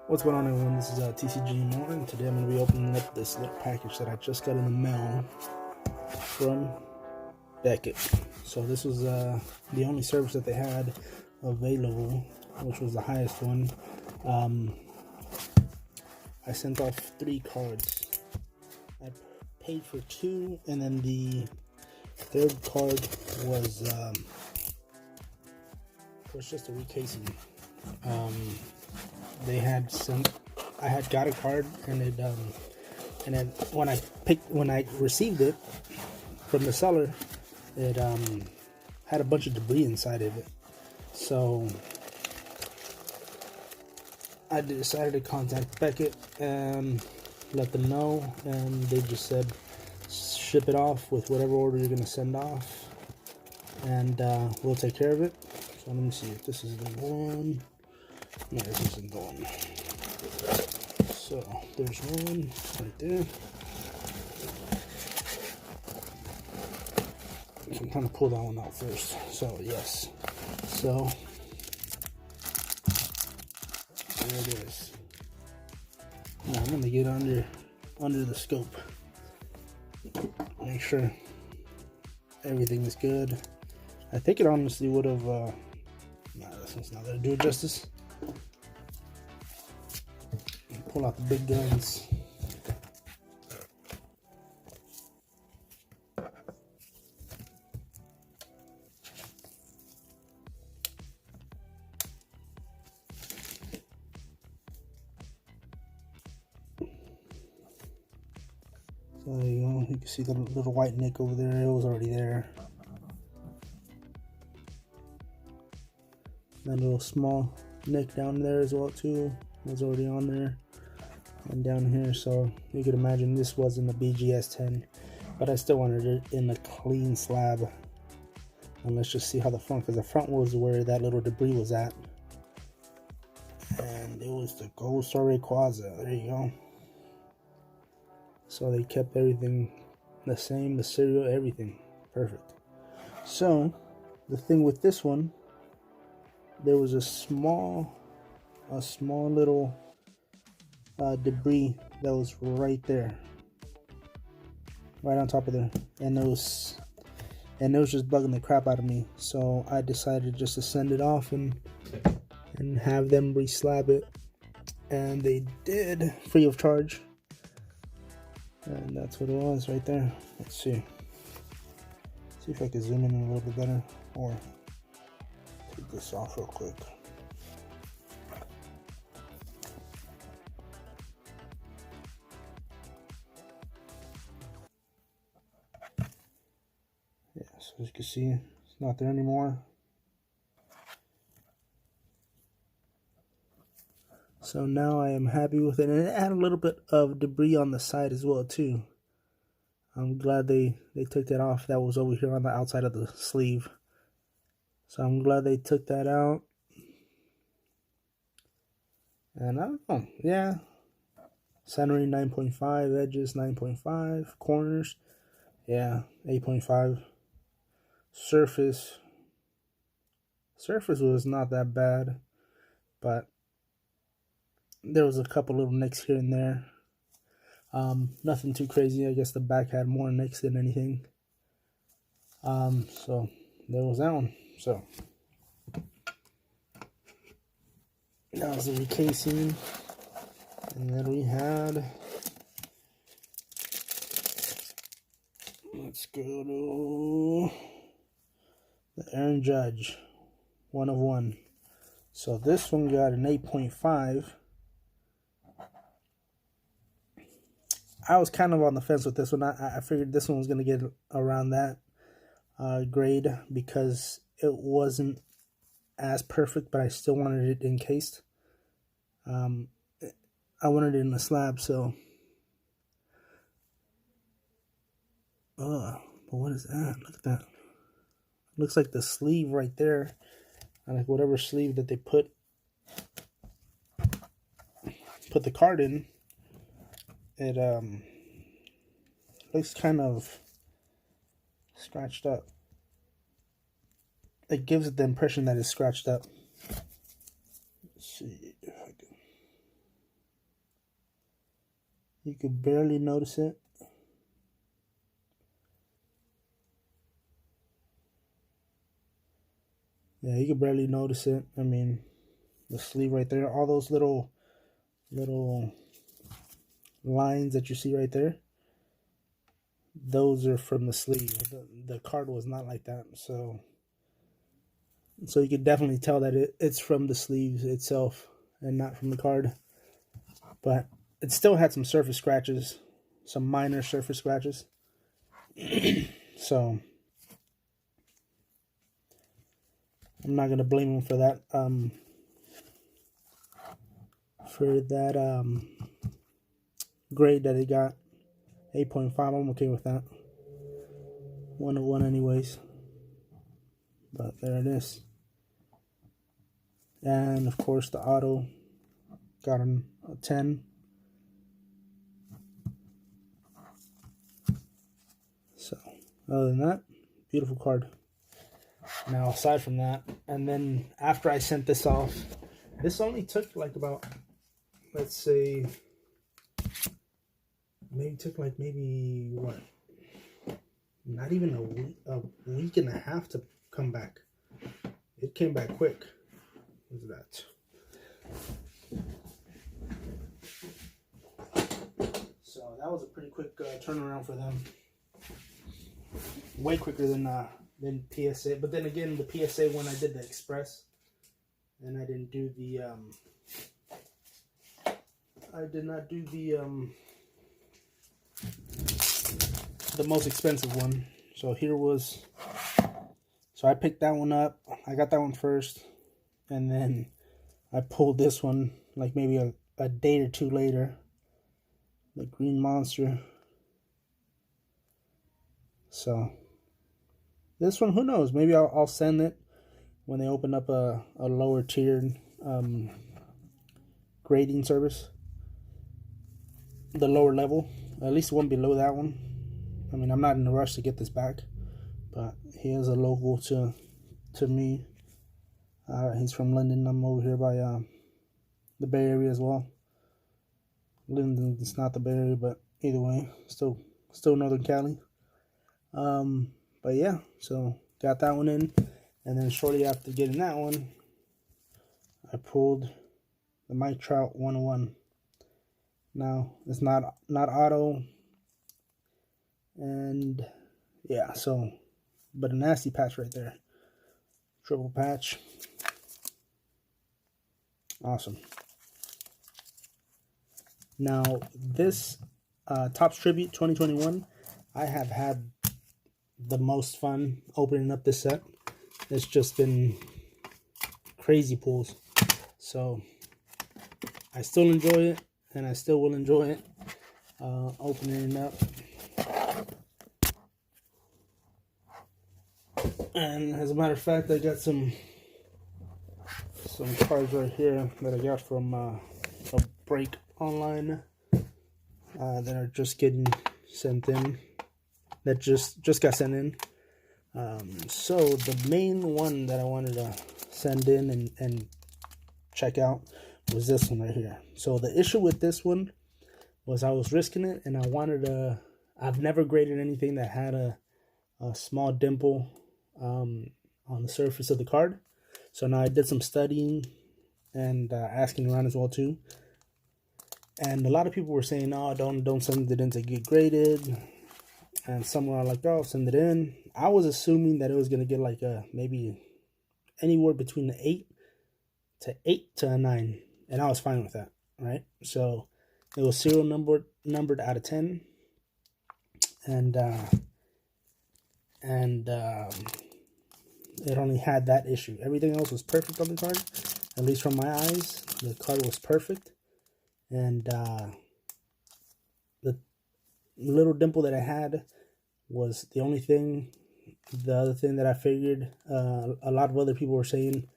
What's going on, everyone? This is TCG More, and today I'm going to be opening up this little package that I just got in the mail from Beckett. So this was the only service that they had available, which was the highest one. I sent off 3 cards. I paid for 2, and then the third card was just a recasing. They had I had got a card, and it and then when I received it from the seller, it had a bunch of debris inside of it. So I decided to contact Beckett and let them know, and they just said ship it off with whatever order you're gonna send off, and we'll take care of it. So let me see if this is the one. No, this isn't the one. So there's one right there. I'm trying to pull that one out first. So yes. So there it is. Now I'm gonna get under the scope. Make sure everything is good. I think it honestly would have nah, this one's not gonna do it justice. Pull out the big guns. So there you go. You can see the little white nick over there. It was already there. That little small nick down there as well too was already on there. And down here, so you could imagine this wasn't a BGS 10, but I still wanted it in a clean slab. And let's just see how the front, because the front was where that little debris was at, and it was the Gold Star Rayquaza. There you go. So they kept everything the same, the serial, everything perfect. So the thing with this one, there was a small little debris that was right there, right on top of there, and it was just bugging the crap out of me. So I decided just to send it off and have them re-slab it, and they did, free of charge. And that's what it was right there. Let's see if I can zoom in a little bit better, or take this off real quick. Yeah, so as you can see, it's not there anymore. So now I am happy with it, and it had a little bit of debris on the side as well too. I'm glad they took that off. That was over here on the outside of the sleeve. So I'm glad they took that out. And I don't know, yeah. Centering 9.5, edges 9.5, corners, yeah, 8.5. Surface was not that bad, but there was a couple little nicks here and there. Nothing too crazy. I guess the back had more nicks than anything. So there was that one. So that was the recasing, and then we had, let's go to the Aaron Judge, 1 of 1. So this one got an 8.5. I was kind of on the fence with this one. I figured this one was going to get around that grade because it wasn't as perfect, but I still wanted it encased. I wanted it in a slab, so. But what is that? Look at that. Looks like the sleeve right there. Like whatever sleeve that they put the card in. It looks kind of scratched up. It gives it the impression that it's scratched up. Let's see if I can. You could barely notice it. Yeah, you could barely notice it. I mean, the sleeve right there, all those little lines that you see right there, those are from the sleeve. The card was not like that, so you could definitely tell that it's from the sleeves itself and not from the card. But it still had some surface scratches, some minor surface scratches. So I'm not gonna blame him for that. Grade that he got, 8.5. I'm okay with that. 101 anyways. But there it is. And of course the auto got him a 10. So other than that, beautiful card. Now aside from that, and then after I sent this off, this only took like about, let's say, maybe what? Not even a week and a half to come back. It came back quick. Look at that. So that was a pretty quick turnaround for them. Way quicker than PSA. But then again, the PSA when I did the express, and I didn't do the I did not do the most expensive one. So here was, so I picked that one up. I got that one first, and then I pulled this one like maybe a day or two later, the Green Monster. So this one, who knows? Maybe I'll send it when they open up a lower tiered grading service, the lower level, at least one below that one. I mean, I'm not in a rush to get this back, but he is a local to me. He's from London. I'm over here by the Bay Area as well. London, it's not the Bay Area, but either way, still Northern Cali. But yeah, so got that one in, and then shortly after getting that one, I pulled the Mike Trout 101. Now it's not auto, and yeah, so but a nasty patch right there, triple patch, awesome. Now this Topps Tribute 2021, I have had the most fun opening up this set. It's just been crazy pulls, so I still enjoy it, and I still will enjoy it opening it up. And as a matter of fact, I got some cards right here that I got from a break online that are just getting sent in. That just got sent in. So the main one that I wanted to send in and check out was this one right here. So the issue with this one was I was risking it, and I wanted to. I've never graded anything that had a small dimple on the surface of the card. So now I did some studying and asking around as well too. And a lot of people were saying, "Oh, don't send it in to get graded." And some were like, "Oh, send it in." I was assuming that it was gonna get like maybe anywhere between an 8 to a 9, and I was fine with that, right? So it was serial numbered out of 10, and it only had that issue. Everything else was perfect on the card, at least from my eyes. The card was perfect, and the little dimple that I had was the only thing. The other thing that I figured, a lot of other people were saying,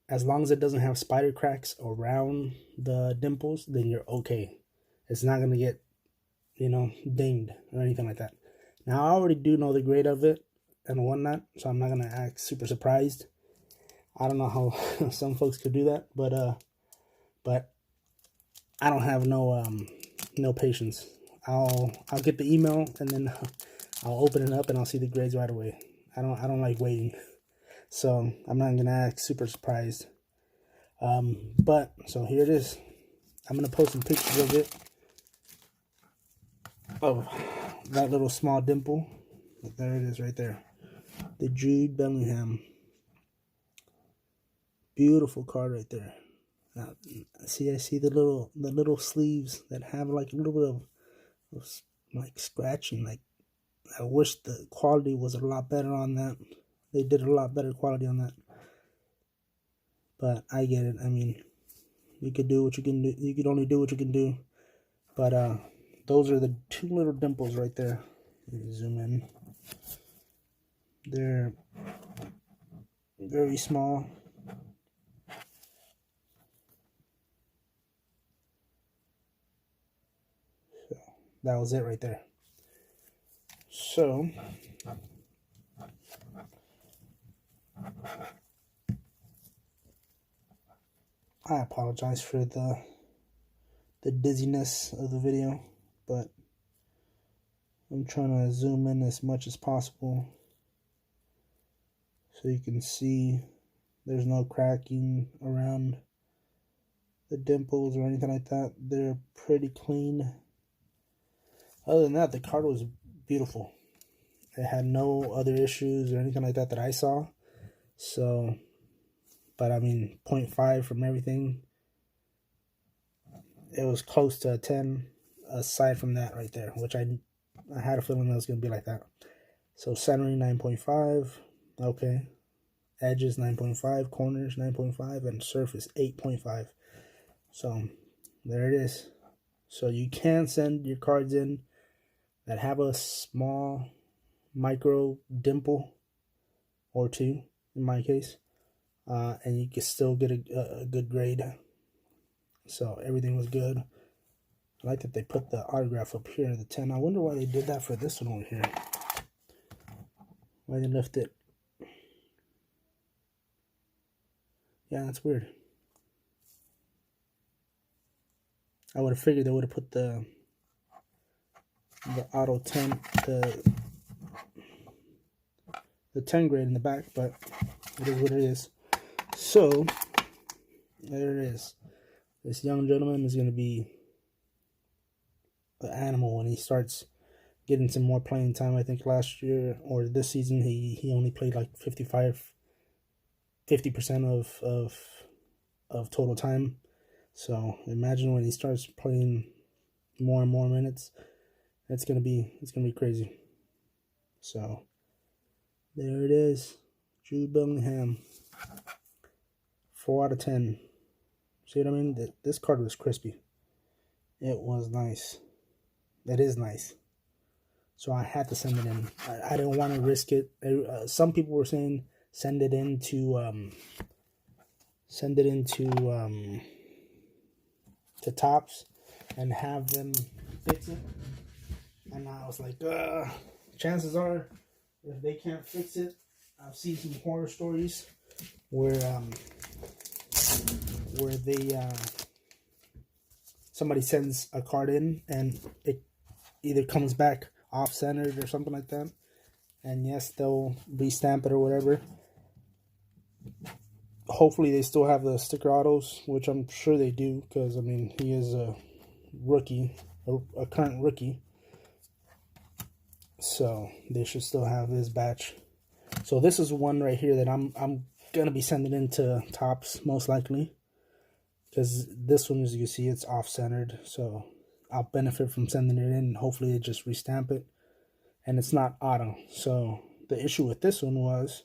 as long as it doesn't have spider cracks around the dimples, then you're okay. It's not going to get, dinged or anything like that. Now, I already do know the grade of it and whatnot, so I'm not going to act super surprised. I don't know how some folks could do that, but I don't have no no patience. I'll get the email and then I'll open it up and I'll see the grades right away. I don't like waiting, so I'm not gonna act super surprised. But so here it is. I'm gonna post some pictures of it, of that little small dimple. There it is, right there. The Jude Bellingham. Beautiful card right there. Now, I see the little sleeves that have like a little bit of like scratching. Like, I wish the quality was a lot better on that. They did a lot better quality on that. But I get it. I mean, you could do what you can do. You could only do what you can do. But those are the two little dimples right there. Let me zoom in. They're very small. So that was it right there. So I apologize for the dizziness of the video, but I'm trying to zoom in as much as possible so you can see there's no cracking around the dimples or anything like that. They're pretty clean. Other than that, the card was beautiful. It had no other issues or anything like that that I saw. So, but I mean, 0.5 from everything. It was close to a 10 aside from that right there, which I had a feeling it was going to be like that. So centering 9.5, okay. Edges 9.5, corners 9.5, and surface 8.5. So there it is. So you can send your cards in that have a small micro dimple or two, in my case, and you can still get a good grade. So everything was good. I like that they put the autograph up here, the 10. I wonder why they did that for this one over here. Why they left it. Yeah, that's weird. I would have figured they would have put the auto 10, the 10 grade in the back, but it is what it is. So there it is. This young gentleman is going to be an animal when he starts getting some more playing time. I think last year or this season he only played like 50% of total time. So imagine when he starts playing more and more minutes, it's gonna be crazy. So there it is, Jude Bellingham, 4 out of 10. See what I mean? This card was crispy. It was nice. It is nice. So I had to send it in. I didn't want to risk it. Some people were saying send it into to Tops and have them fix it. And I was like, chances are, if they can't fix it, I've seen some horror stories where they somebody sends a card in and it either comes back off-centered or something like that, and yes, they'll restamp it or whatever. Hopefully they still have the sticker autos, which I'm sure they do, because I mean, he is a rookie, a current rookie, so they should still have this batch. So this is one right here that I'm gonna be sending into Tops most likely, because this one, as you can see, it's off-centered, so I'll benefit from sending it in, and hopefully they just restamp it, and it's not auto. So the issue with this one was,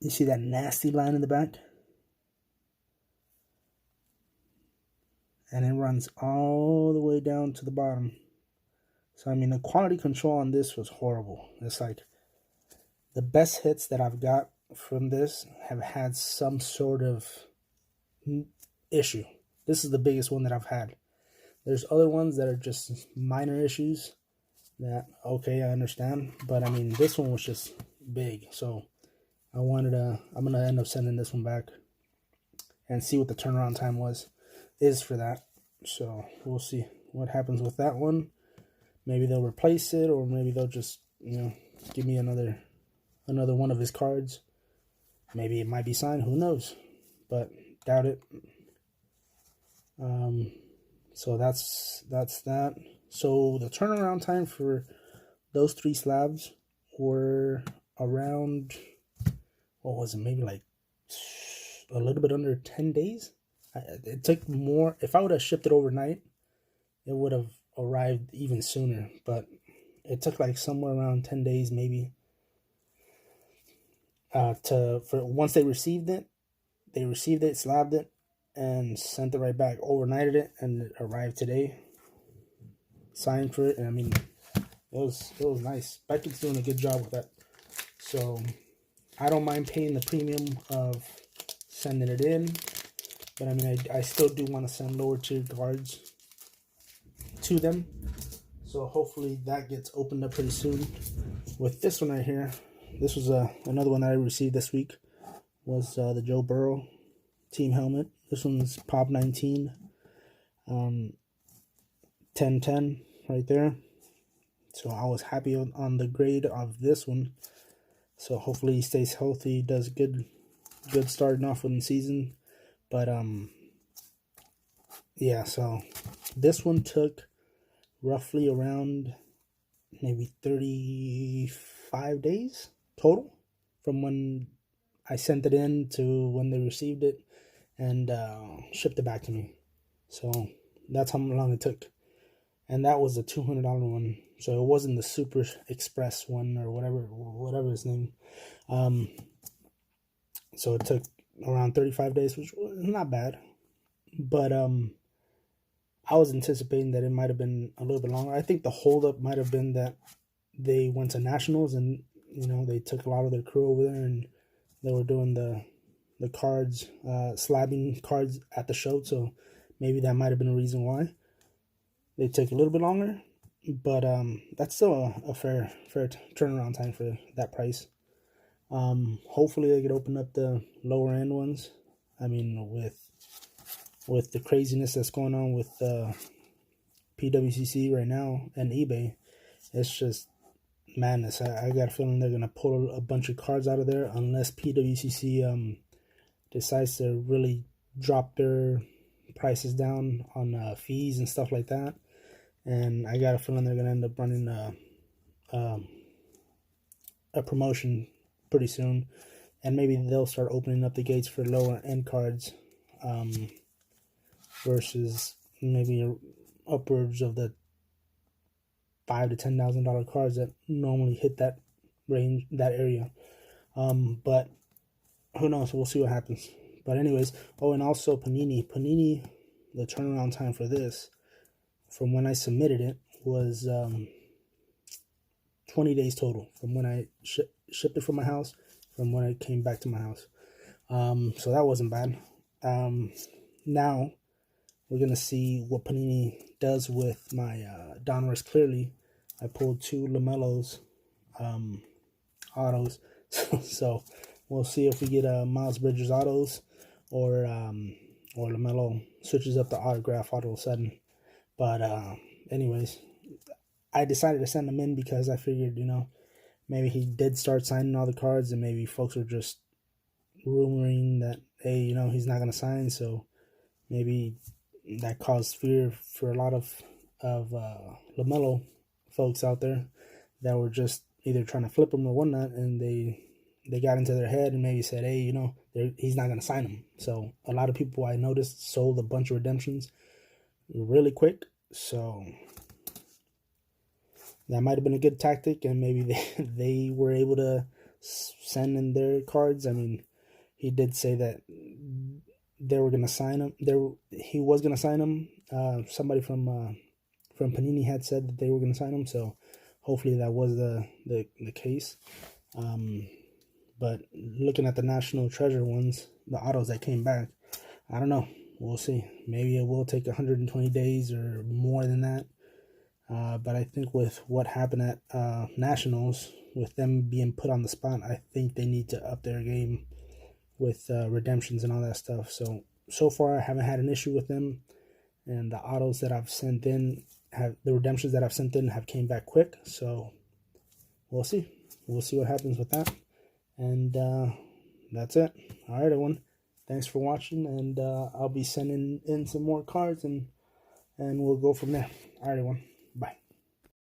you see that nasty line in the back? And it runs all the way down to the bottom. So, I mean, the quality control on this was horrible. It's like the best hits that I've got from this have had some sort of issue. This is the biggest one that I've had. There's other ones that are just minor issues that, okay, I understand. But, I mean, this one was just big. So, I'm going to end up sending this one back and see what the turnaround time was. is for that. So we'll see what happens with that one. Maybe they'll replace it, or maybe they'll just, give me another one of his cards. Maybe it might be signed, who knows? But doubt it. So that's that. So the turnaround time for those 3 slabs were around, what was it, maybe like a little bit under 10 days. It took more. If I would have shipped it overnight, it would have arrived even sooner, but it took like somewhere around 10 days maybe. For once they received it, slabbed it, and sent it right back. Overnighted it, and it arrived today. Signed for it, and I mean, it was nice. Beckett's doing a good job with that, so I don't mind paying the premium of sending it in. But I mean, I still do want to send lower tier cards to them. So hopefully that gets opened up pretty soon. With this one right here, this was another one that I received this week. Was the Joe Burrow team helmet. This one's Pop 19. 10-10 right there. So I was happy on the grade of this one. So hopefully he stays healthy, does good starting off in the season. But yeah, so this one took roughly around maybe 35 days total from when I sent it in to when they received it and shipped it back to me. So that's how long it took. And that was a $200 one. So it wasn't the Super Express one or whatever his name. So it took around 35 days, which was not bad. But I was anticipating that it might have been a little bit longer. I think the holdup might have been that they went to nationals and, they took a lot of their crew over there and they were doing the cards, slabbing cards at the show. So maybe that might have been a reason why they took a little bit longer. But that's still a fair turnaround time for that price. Hopefully they could open up the lower end ones. I mean, with the craziness that's going on with Pwcc right now and eBay, it's just madness. I got a feeling they're gonna pull a bunch of cards out of there unless Pwcc decides to really drop their prices down on fees and stuff like that. And I got a feeling they're gonna end up running a promotion pretty soon, and maybe they'll start opening up the gates for lower end cards, versus maybe upwards of the $5,000 to $10,000 cards that normally hit that range, that area. But who knows? We'll see what happens. But anyways, and also Panini, the turnaround time for this, from when I submitted it, was 20 days total from when I shipped it from my house, from when I came back to my house. So that wasn't bad. Now we're going to see what Panini does with my Donruss Clearly. I pulled 2 LaMelo's autos. So we'll see if we get Miles Bridges autos or LaMelo switches up the autograph all of a sudden. But anyways, I decided to send them in because I figured, maybe he did start signing all the cards and maybe folks were just rumoring that, hey, he's not going to sign. So maybe that caused fear for a lot of LaMelo folks out there that were just either trying to flip him or whatnot, and they got into their head and maybe said, hey, he's not going to sign him. So a lot of people I noticed sold a bunch of redemptions really quick. So that might have been a good tactic, and maybe they were able to send in their cards. I mean, he did say that they were going to sign him. He was going to sign him. Somebody from Panini had said that they were going to sign him, so hopefully that was the case. But looking at the National Treasure ones, the autos that came back, I don't know. We'll see. Maybe it will take 120 days or more than that. But I think with what happened at Nationals, with them being put on the spot, I think they need to up their game with redemptions and all that stuff. So so far I haven't had an issue with them, and the autos that I've sent in the redemptions that I've sent in have came back quick. So we'll see what happens with that. And that's it. All right, everyone, thanks for watching, and I'll be sending in some more cards, and we'll go from there. All right, everyone.